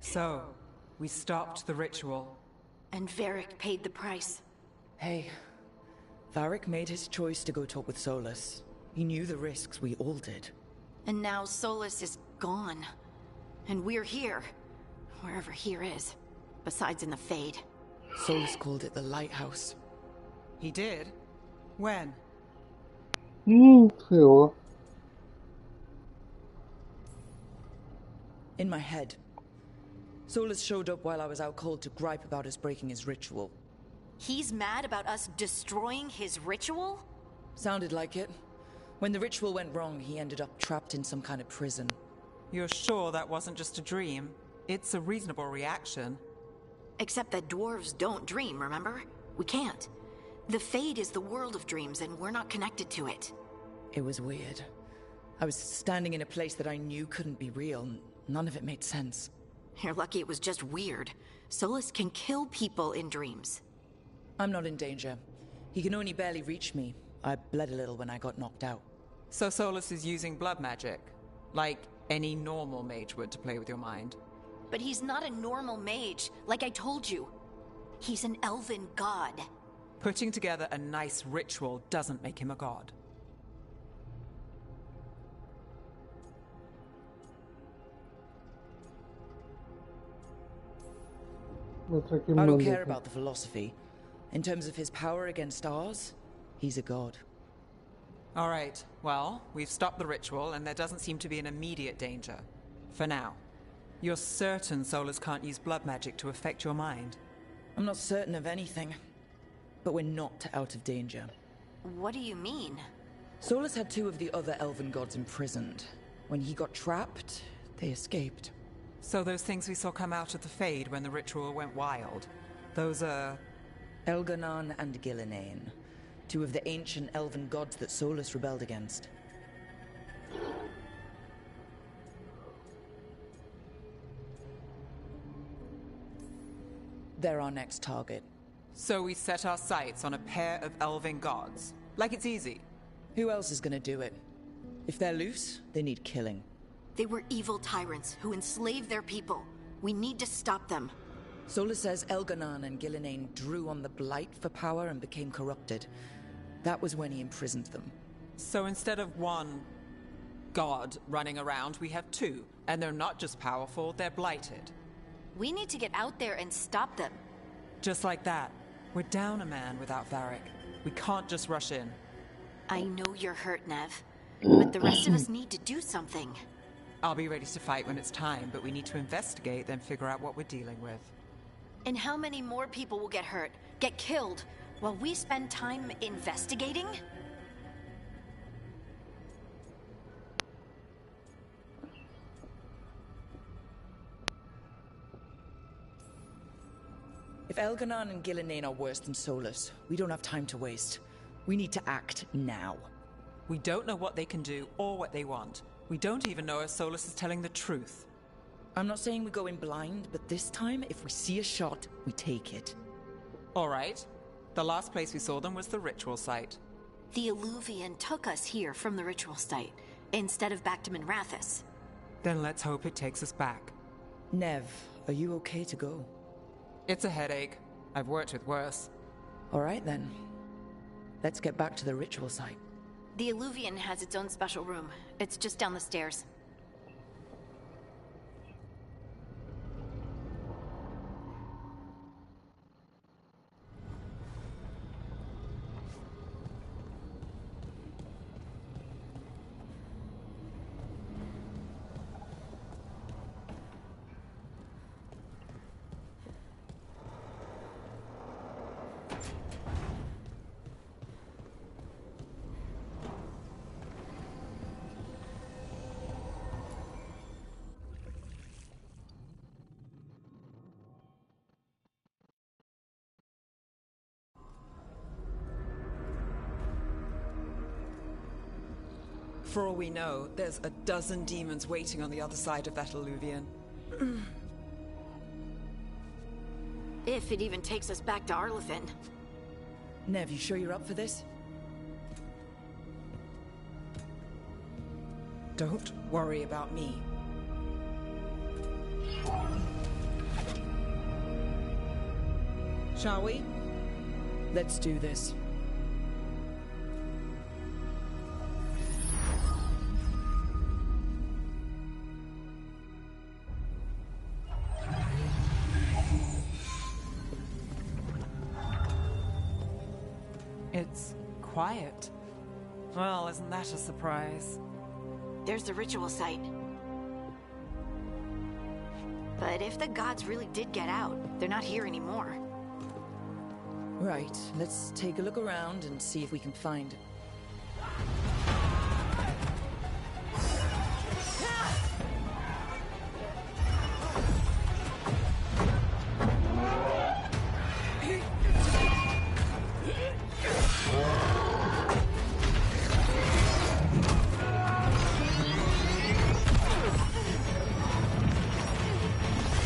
So, we stopped the ritual. And Varric paid the price. Hey, Varric made his choice to go talk with Solus. He knew the risks, we all did. And now Solus is gone. And we're here. Wherever here is. Besides in the Fade. Solus called it the Lighthouse. He did? When? Sei lá. In my head. Solus showed up while I was out cold to gripe about us breaking his ritual. He's mad about us destroying his ritual? Sounded like it. When the ritual went wrong, he ended up trapped in some kind of prison. You're sure that wasn't just a dream? It's a reasonable reaction. Except that dwarves don't dream, remember? We can't. The Fade is the world of dreams, and we're not connected to it. It was weird. I was standing in a place that I knew couldn't be real. None of it made sense. You're lucky it was just weird. Solus can kill people in dreams. I'm not in danger. He can only barely reach me. I bled a little when I got knocked out. So Solus is using blood magic? Like any normal mage would to play with your mind? But he's not a normal mage, like I told you. He's an elven god. Putting together a nice ritual doesn't make him a god. I don't care about the philosophy. In terms of his power against ours, he's a god. All right, well, we've stopped the ritual and there doesn't seem to be an immediate danger. For now. You're certain Solus can't use blood magic to affect your mind? I'm not certain of anything. But we're not out of danger. What do you mean? Solus had two of the other elven gods imprisoned. When he got trapped, they escaped. So those things we saw come out of the Fade when the ritual went wild, those are... Elganon and Gillinane. Two of the ancient elven gods that Solus rebelled against. They're our next target. So we set our sights on a pair of elven gods. Like it's easy. Who else is gonna do it? If they're loose, they need killing. They were evil tyrants who enslaved their people. We need to stop them. Solus says Elganon and Gillinane drew on the Blight for power and became corrupted. That was when he imprisoned them. So instead of one god running around, we have two. And they're not just powerful, they're blighted. We need to get out there and stop them. Just like that. We're down a man without Varric. We can't just rush in. I know you're hurt, Nev. But the rest of us need to do something. I'll be ready to fight when it's time, but we need to investigate, then figure out what we're dealing with. And how many more people will get hurt, get killed, while we spend time investigating? If Elganon and Gillinane are worse than Solus, we don't have time to waste. We need to act now. We don't know what they can do or what they want. We don't even know if Solus is telling the truth. I'm not saying we go in blind, but this time, if we see a shot, we take it. All right. The last place we saw them was the ritual site. The Alluvian took us here from the ritual site, instead of back to Minrathous. Then let's hope it takes us back. Nev, are you okay to go? It's a headache. I've worked with worse. All right then. Let's get back to the ritual site. The Alluvian has its own special room. It's just down the stairs. For all we know, there's a dozen demons waiting on the other side of that alluvian. If it even takes us back to Arlefin. Nev, you sure you're up for this? Don't worry about me. Shall we? Let's do this. It's quiet. Well, isn't that a surprise? There's the ritual site. But if the gods really did get out, they're not here anymore. Right, let's take a look around and see if we can find...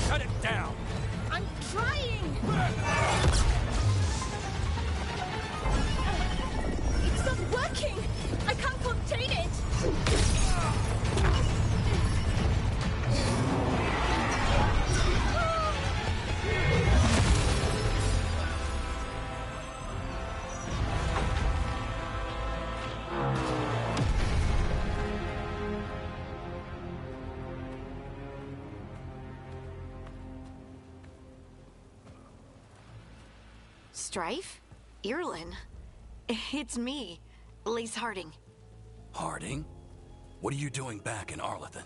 Shut it down! I'm trying! It's not working! I can't contain it! Strife? Irlin? It's me, Lace Harding. Harding? What are you doing back in Arlethan?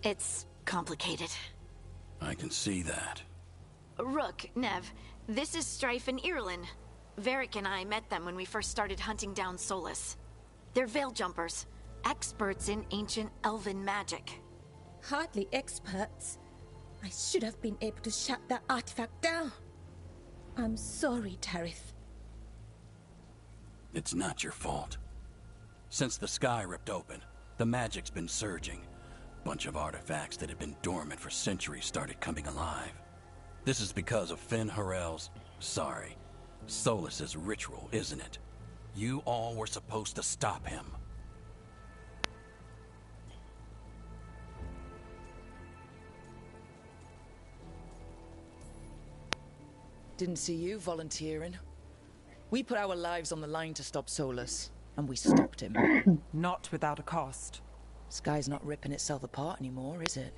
It's complicated. I can see that. Rook, Nev, this is Strife and Irlin. Varric and I met them when we first started hunting down Solus. They're veil jumpers, experts in ancient elven magic. Hardly experts. I should have been able to shut that artifact down. I'm sorry, Tarith. It's not your fault. Since the sky ripped open, the magic's been surging. Bunch of artifacts that had been dormant for centuries started coming alive. This is because of Finn Harel's... Solus's ritual, isn't it? You all were supposed to stop him. Didn't see you volunteering. We put our lives on the line to stop Solus, and we stopped him. Not without a cost. Sky's not ripping itself apart anymore, is it?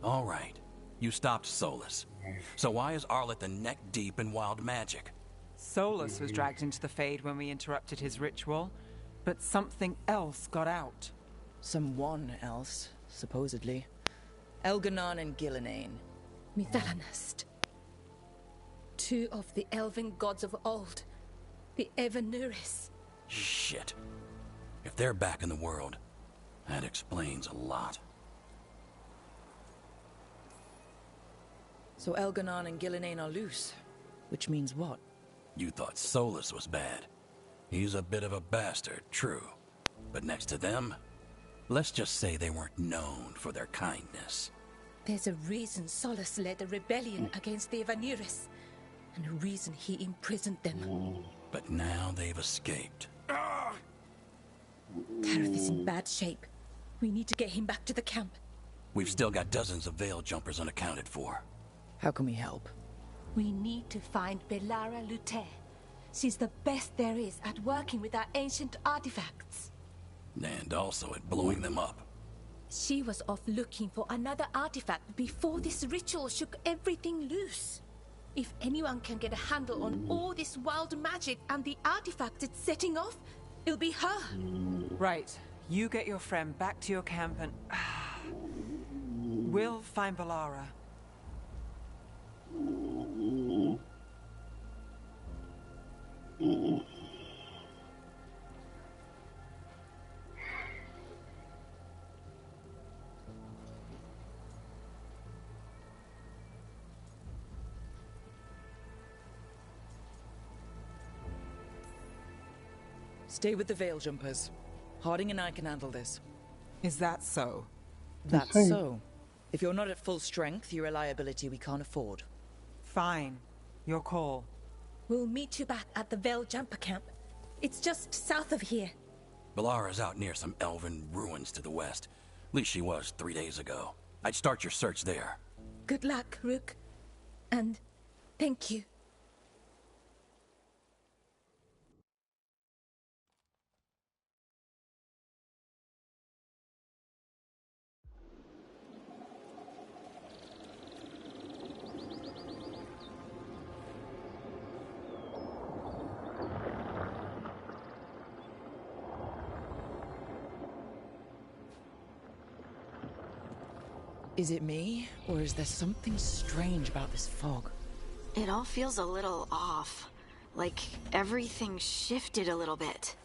All right. You stopped Solus. So why is Arlethan neck deep in wild magic? Solus was dragged into the Fade when we interrupted his ritual, but something else got out. Someone else, supposedly. Elganon and Gillinane. Mithalanast. Two of the elven gods of old. The Evanuris. Shit. If they're back in the world, that explains a lot. So Elganon and Gillinane are loose. Which means what? You thought Solus was bad. He's a bit of a bastard, true. But next to them, let's just say they weren't known for their kindness. There's a reason Solus led a rebellion against the Evanuris, and a reason he imprisoned them. But now they've escaped. Tarith is in bad shape. We need to get him back to the camp. We've still got dozens of veil jumpers unaccounted for. How can we help? We need to find Belara Lute. She's the best there is at working with our ancient artifacts. And also at blowing them up. She was off looking for another artifact before this ritual shook everything loose. If anyone can get a handle on all this wild magic and the artifact it's setting off, it'll be her. Right. You get your friend back to your camp and... we'll find Belara. Stay with the Veil Jumpers. Harding and I can handle this. Is that so? That's so. If you're not at full strength, you're a liability we can't afford. Fine. Your call. We'll meet you back at the Veil Jumper camp. It's just south of here. Belara's out near some elven ruins to the west. At least she was 3 days ago. I'd start your search there. Good luck, Rook. And thank you. Is it me, or is there something strange about this fog? It all feels a little off. Like everything shifted a little bit.